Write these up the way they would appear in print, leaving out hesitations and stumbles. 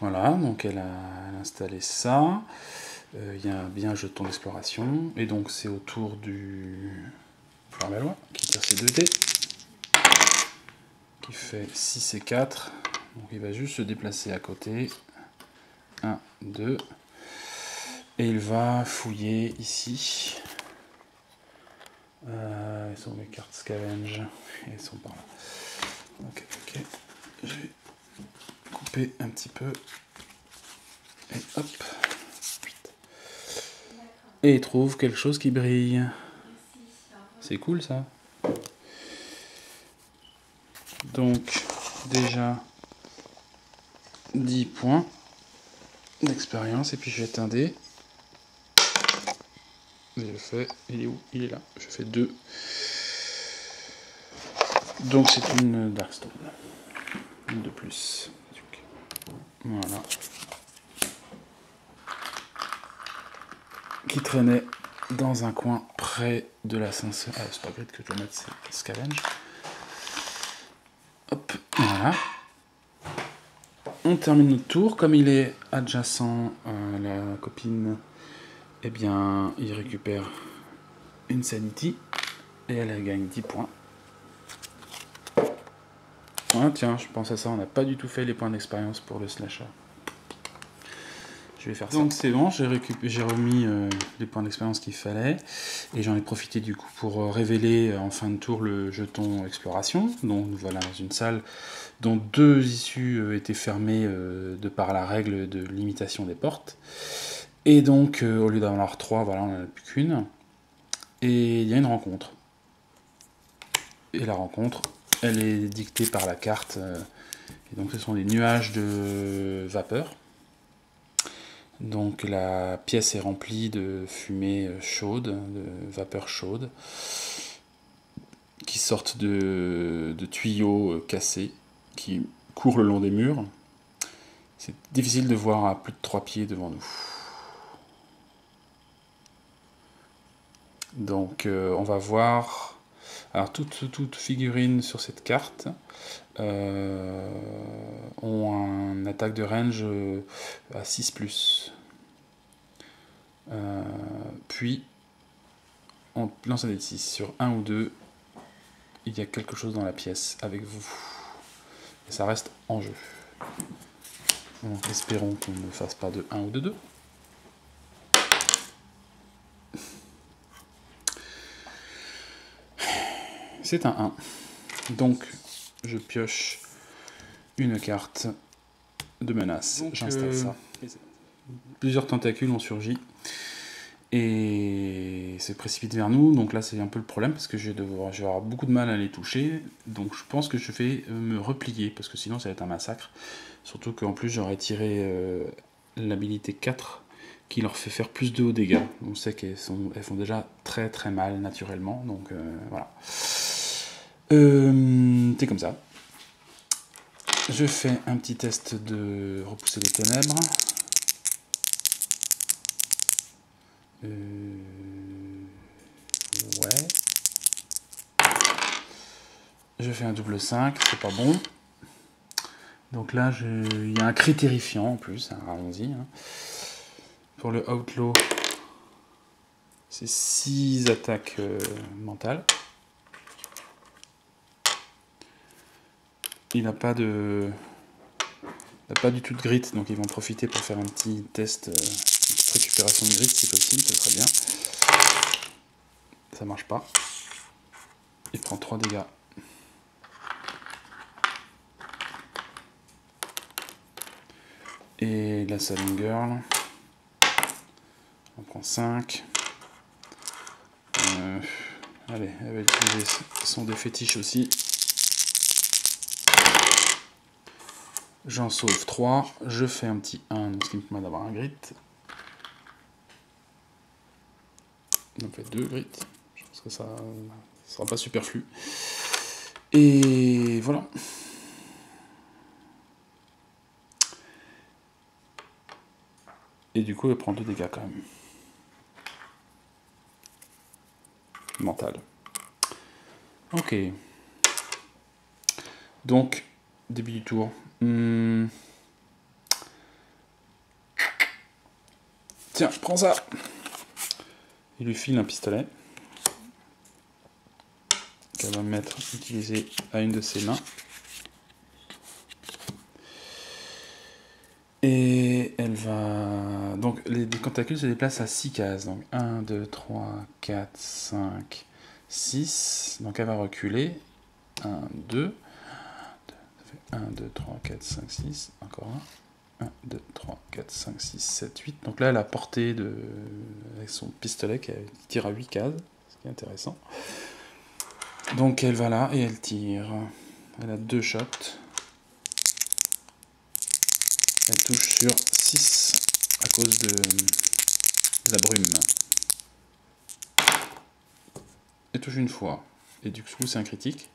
Voilà, donc elle a installé ça. Il y a bien un jeton d'exploration. Et donc c'est au tour du Farmalois qui tire ses 2 dés. Qui fait 6 et 4. Donc il va juste se déplacer à côté. 1, 2. Et il va fouiller ici. Elles sont mes cartes scavenge. Et elles sont par là. Ok. Je vais couper un petit peu. Et hop. Et il trouve quelque chose qui brille. C'est cool ça. Donc déjà 10 points d'expérience. Et puis je jette un dé. Je le fais. Il est où? Il est là. Je fais 2. Donc c'est une Darkstone. Une de plus. Voilà. Qui traînait dans un coin près de l'ascenseur. Ah, c'est pas grid que je dois mettre, c'est scavenge. Hop, voilà. On termine notre tour. Comme il est adjacent à la copine, eh bien, il récupère une sanity et elle gagne 10 points. Ah, tiens, je pense à ça, on n'a pas du tout fait les points d'expérience pour le slasher. Je vais faire ça. Donc c'est bon, j'ai remis les points d'expérience qu'il fallait et j'en ai profité du coup pour révéler en fin de tour le jeton exploration. Donc nous voilà dans une salle dont 2 issues étaient fermées de par la règle de limitation des portes. Et donc au lieu d'en avoir 3, voilà, on n'en a plus qu'une. Et il y a une rencontre. Et la rencontre, elle est dictée par la carte. Et donc ce sont des nuages de vapeur. Donc la pièce est remplie de fumée chaude, de vapeur chaude, qui sortent de tuyaux cassés, qui courent le long des murs. C'est difficile de voir à plus de 3 pieds devant nous. Donc on va voir... Alors toute figurine sur cette carte ont un attaque de range à 6+. Puis on lance un dé de 6 sur 1 ou 2. Il y a quelque chose dans la pièce avec vous. Et ça reste en jeu. Donc espérons qu'on ne fasse pas de 1 ou de 2. C'est un 1. Donc je pioche une carte de menace. J'installe ça. Plusieurs tentacules ont surgi et se précipitent vers nous. Donc là c'est un peu le problème parce que je vais avoir beaucoup de mal à les toucher. Donc je pense que je vais me replier parce que sinon ça va être un massacre. Surtout qu'en plus j'aurais tiré l'habilité 4 qui leur fait faire plus de hauts dégâts. On sait qu'elles font déjà très très mal naturellement. Donc voilà. C'est comme ça. Je fais un petit test de repousser les ténèbres. Ouais. Je fais un double 5, c'est pas bon. Donc là, il y a un cri terrifiant en plus, hein, allons-y. Hein. Pour le Outlaw, c'est 6 attaques mentales. Il n'a pas du tout de grit, donc ils vont profiter pour faire un petit test, une petite récupération de grit si possible, ce serait bien. Ça marche pas. Il prend 3 dégâts. Et la Salon Girl, on prend 5. Allez, elle va utiliser son dé fétiche aussi. J'en sauve 3. Je fais un petit 1, ce qui me permet d'avoir un grit. On fait 2 grit. Je pense que ça ne sera pas superflu. Et voilà. Et du coup, elle prend 2 dégâts quand même. Mental. Ok. Donc, début du tour. Tiens, prends ça. Il lui file un pistolet qu'elle va utiliser à une de ses mains. Et elle va... Donc les tentacules se déplacent à 6 cases. Donc 1, 2, 3, 4, 5, 6. Donc elle va reculer. 1, 2. Ça fait 1, 2, 3, 4, 5, 6. Encore un. 1, 2, 3, 4, 5, 6, 7, 8. Donc là elle a porté avec son pistolet qui tire à 8 cases. Ce qui est intéressant. Donc elle va là et elle tire. Elle a 2 shots. Elle touche sur 6 à cause de la brume. Elle touche une fois. Et du coup, c'est un critique.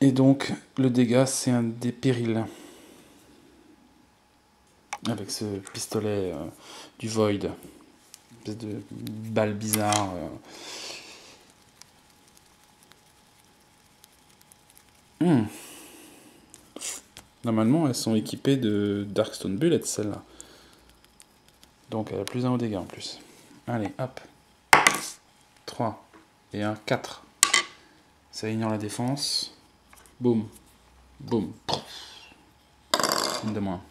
Et donc, le dégât, c'est un des périls. Avec ce pistolet du Void. Une espèce de balle bizarre. Normalement, elles sont équipées de Darkstone Bullets, celle-là. Donc, elle a plus 1 au dégât en plus. Allez, hop. 3 et 1, 4. Ça ignore la défense. Boum. Boum. Une de moins.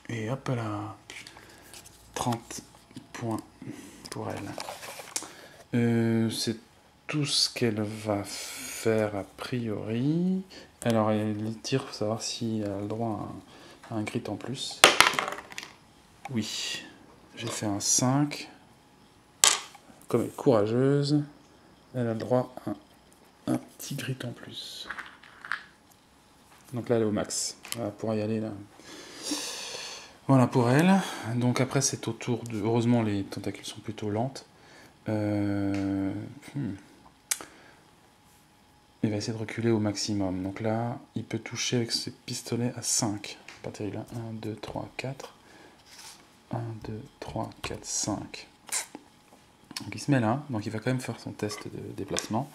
Et hop là. 30 points pour elle. C'est tout ce qu'elle va faire a priori. Alors elle tire pour savoir si elle a le droit à un crit en plus. Oui. J'ai fait un 5. Comme elle est courageuse, elle a le droit à un petit crit en plus. Donc là elle est au max. Elle pourra y aller là. Voilà pour elle. Donc après c'est au tour de... Heureusement les tentacules sont plutôt lentes. Il va essayer de reculer au maximum. Donc là, il peut toucher avec ses pistolets à 5. Pas terrible. 1, 2, 3, 4. 1, 2, 3, 4, 5. Donc il se met là. Donc il va quand même faire son test de déplacement.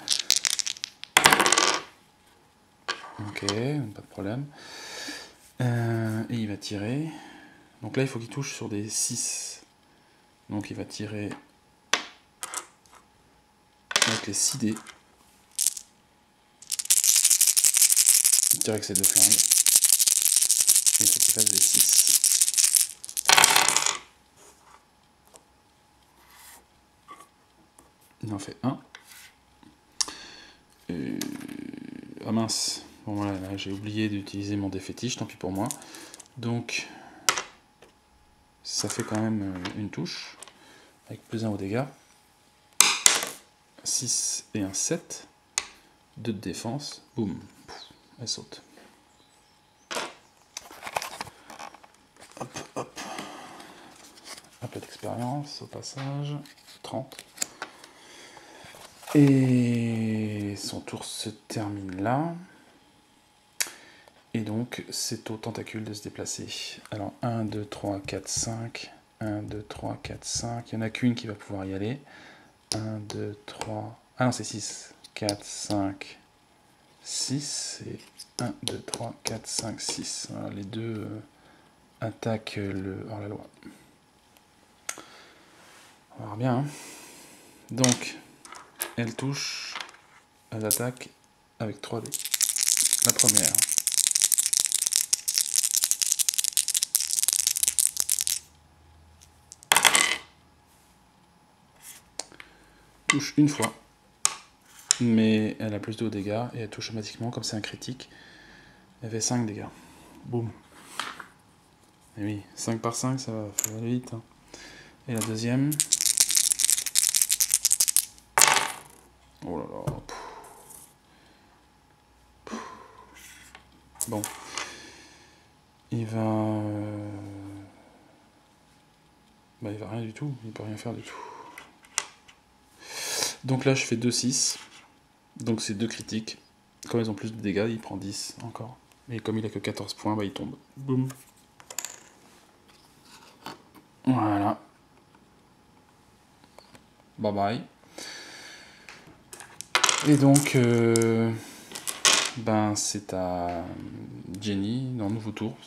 Ok, pas de problème. Et il va tirer. Donc là, il faut qu'il touche sur des 6. Donc il va tirer avec les 6 dés. Il tire avec ses 2 flingues. Et il faut qu'il fasse des 6. Il en fait 1. Ah mince. Bon voilà, là, j'ai oublié d'utiliser mon dé fétiche, tant pis pour moi. Donc, ça fait quand même une touche. Avec plus 1 au dégâts. 6 et un 7. 2 de défense. Boum. Elle saute. Hop, hop. Un peu d'expérience au passage. 30. Et son tour se termine là. Et donc, c'est au tentacule de se déplacer. Alors, 1, 2, 3, 4, 5. 1, 2, 3, 4, 5. Il n'y en a qu'une qui va pouvoir y aller. 1, 2, 3... Ah non, c'est 6. 4, 5, 6. Et 1, 2, 3, 4, 5, 6. Voilà, les deux attaquent le hors-la-loi. On va voir bien. Hein. Donc, elle touche, elle attaque avec 3 dés. La première. Touche une fois, mais elle a plus de dégâts et elle touche automatiquement comme c'est un critique. Elle fait 5 dégâts. Boum. Et oui, 5 par 5, ça va aller vite. Hein. Et la deuxième. Oh là là. Bon. Il va... Bah il va rien du tout, il peut rien faire du tout. Donc là je fais 2-6. Donc c'est 2 critiques. Comme ils ont plus de dégâts, il prend 10 encore. Et comme il a que 14 points, bah il tombe. Boum. Voilà. Bye bye. Et donc Ben, c'est à Jenny dans Nouveau Tour.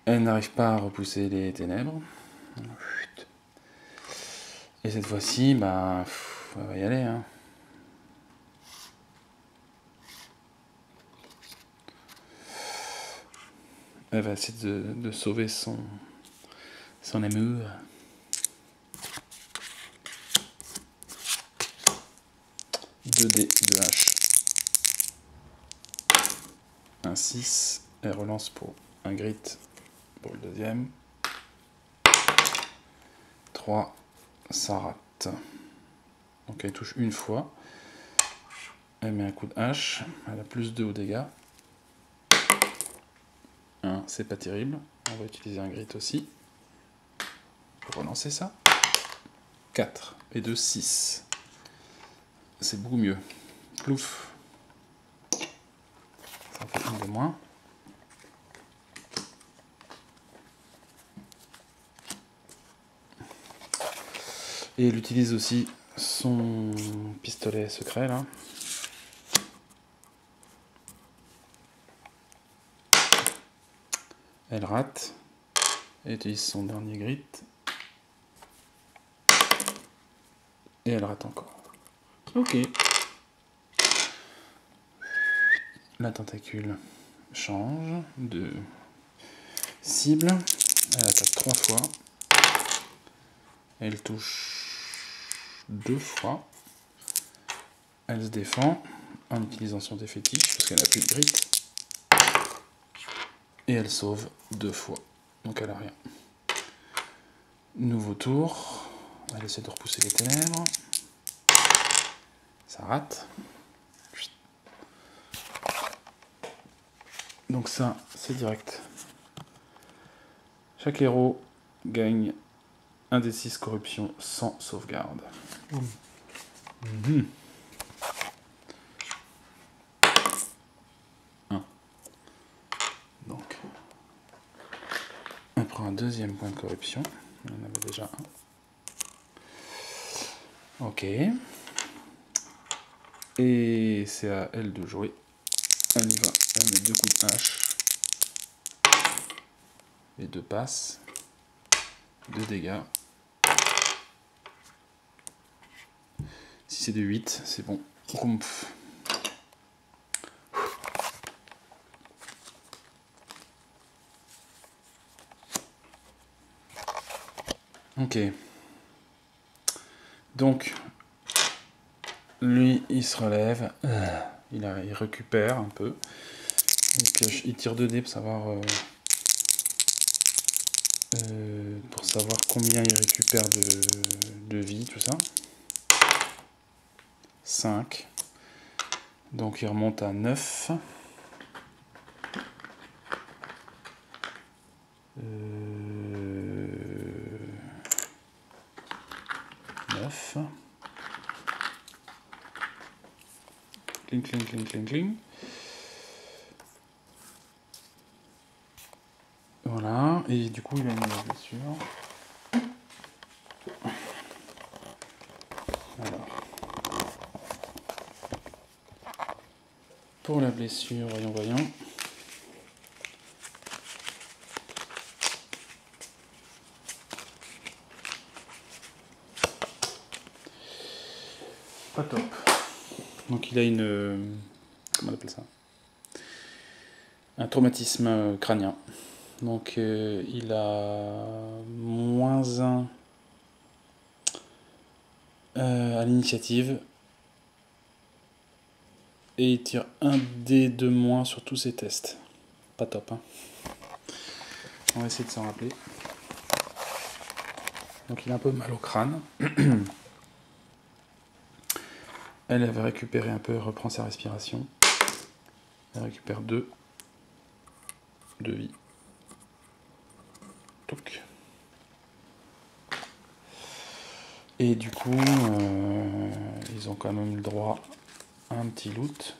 Elle n'arrive pas à repousser les ténèbres. Et cette fois-ci, bah, elle va y aller. Hein. Elle va essayer de sauver son amour. Deux dés, 2 H. Un 6. Elle relance pour un grit pour le deuxième. 3. Ça rate. Donc elle touche une fois. Elle met un coup de hache. Elle a plus 2 aux dégâts. 1, c'est pas terrible. On va utiliser un grit aussi. Pour relancer ça. 4 et 2, 6. C'est beaucoup mieux. Plouf. Ça fait une de moins. Et elle utilise aussi son pistolet secret là. Elle rate. Elle utilise son dernier grit. Et elle rate encore. Ok. La tentacule change de cible. Elle attaque 3 fois. Elle touche 2 fois. Elle se défend en utilisant son dé fétiche parce qu'elle n'a plus de grit. Et elle sauve 2 fois. Donc elle a rien. Nouveau tour. Elle essaie de repousser les ténèbres. Ça rate. Donc ça, c'est direct. Chaque héros gagne un des 6 corruptions sans sauvegarde. Mmh. 1. Donc, on prend un deuxième point de corruption. On en avait déjà un. Ok. Et c'est à elle de jouer. Elle y va. Elle met 2 coups de hache. Et 2 passes. 2 dégâts. Si c'est de 8, c'est bon. Rumpf. Ok. Donc, lui, il se relève. Il récupère un peu. Donc, il tire 2 dés pour savoir combien il récupère de vie, tout ça. 5. Donc il remonte à 9. 9. Cling, cling, cling, cling, cling. Voilà, et du coup il a une blessure. Alors. Pour la blessure, voyons. Pas top. Donc il a une... comment on appelle ça? Un traumatisme crânien. Donc il a -1 à l'initiative. Et il tire 1 dé de moins sur tous ses tests. Pas top, hein. On va essayer de s'en rappeler. Donc il a un peu mal au crâne. Elle va récupérer un peu, reprend sa respiration. Elle récupère 2 de vie. Toc. Et du coup, ils ont quand même le droit à un petit loot.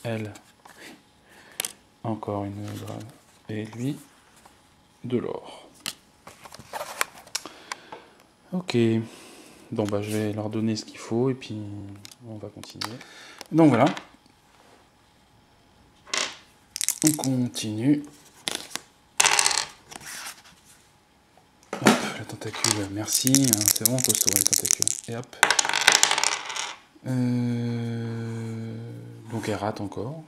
Elle, encore une grave. Et lui, de l'or. Ok, donc bah, je vais leur donner ce qu'il faut et puis on va continuer. Donc voilà. On continue. Hop, la tentacule, merci, hein, c'est vraiment costaud les tentacules. Et hop. Donc elle rate encore.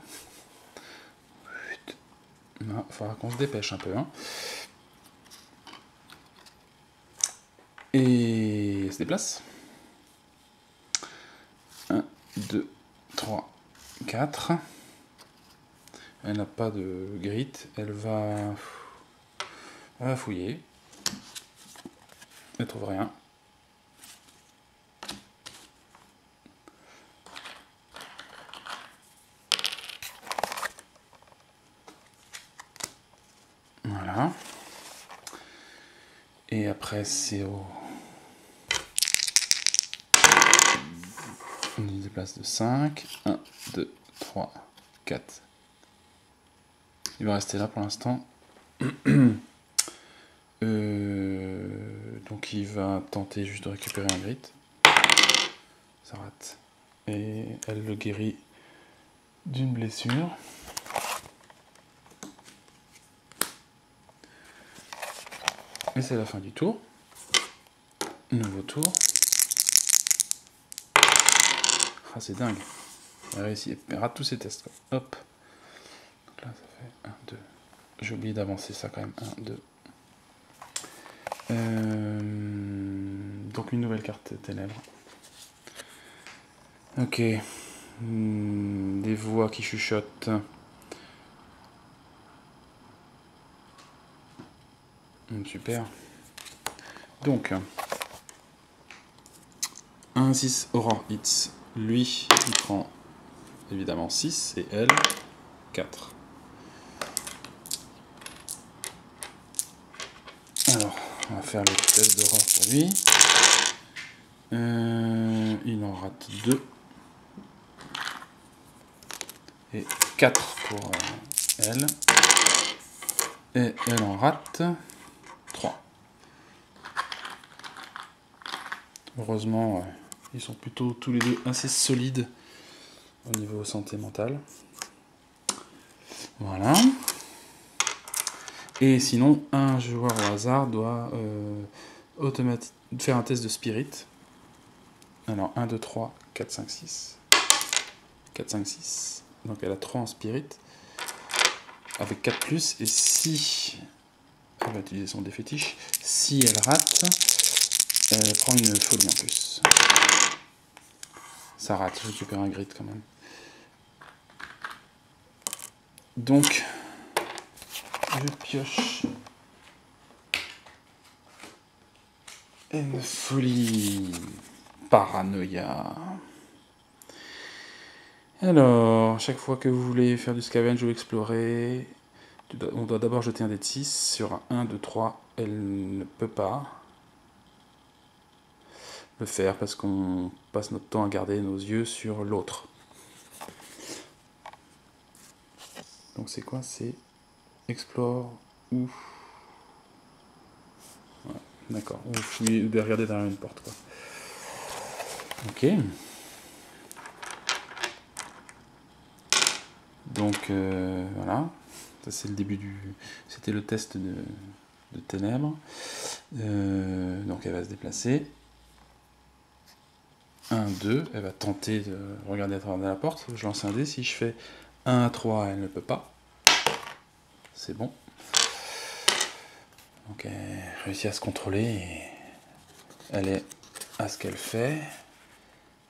Il faudra qu'on se dépêche un peu. Hein. Et elle se déplace. 1, 2, 3, 4. Elle n'a pas de grit. Elle va fouiller. Elle trouve rien. Voilà. Et après, c'est au... On se déplace de 5. 1, 2, 3, 4. Il va rester là pour l'instant. Donc il va tenter juste de récupérer un grit. Ça rate. Et elle le guérit d'une blessure. Et c'est la fin du tour. Nouveau tour. Ah, c'est dingue. Elle a réussi. Elle rate tous ses tests. Quoi. Hop. Donc là, ça fait 1, 2. J'ai oublié d'avancer ça quand même. 1, 2. Donc une nouvelle carte ténèbres. Ok. Des voix qui chuchotent. Super. Donc, 1, 6, Aurore Hits. Lui, il prend évidemment 6 et elle, 4. Alors, on va faire le test d'Aurore pour lui. Il en rate 2. Et 4 pour elle. Et elle en rate 3. Heureusement, ils sont plutôt tous les deux assez solides au niveau santé mentale. Voilà. Et sinon, un joueur au hasard doit faire un test de spirit. Alors, 1, 2, 3, 4, 5, 6. 4, 5, 6. Donc elle a 3 en spirit. Avec 4 plus. Et si elle va utiliser son défétiche, si elle rate, elle prend une folie en plus. Ça rate, je récupère un grid quand même. Donc, je pioche une folie paranoïa. Alors, chaque fois que vous voulez faire du scavenge ou explorer, on doit d'abord jeter un dé de 6 sur un 1, 2, 3. Elle ne peut pas le faire parce qu'on passe notre temps à garder nos yeux sur l'autre. Donc c'est quoi? C'est explore ou... Ouais, d'accord, ou fouiller, de regarder derrière une porte quoi. Ok. Donc voilà, ça c'est le début du... C'était le test de ténèbres. Donc elle va se déplacer. 1, 2, elle va tenter de regarder à travers la porte. Je lance un dé, si je fais 1, 3, elle ne peut pas. C'est bon. Donc elle réussit à se contrôler et elle est à ce qu'elle fait.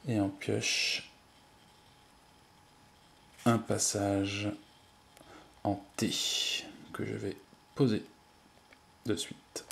Et on pioche un passage en T que je vais poser de suite.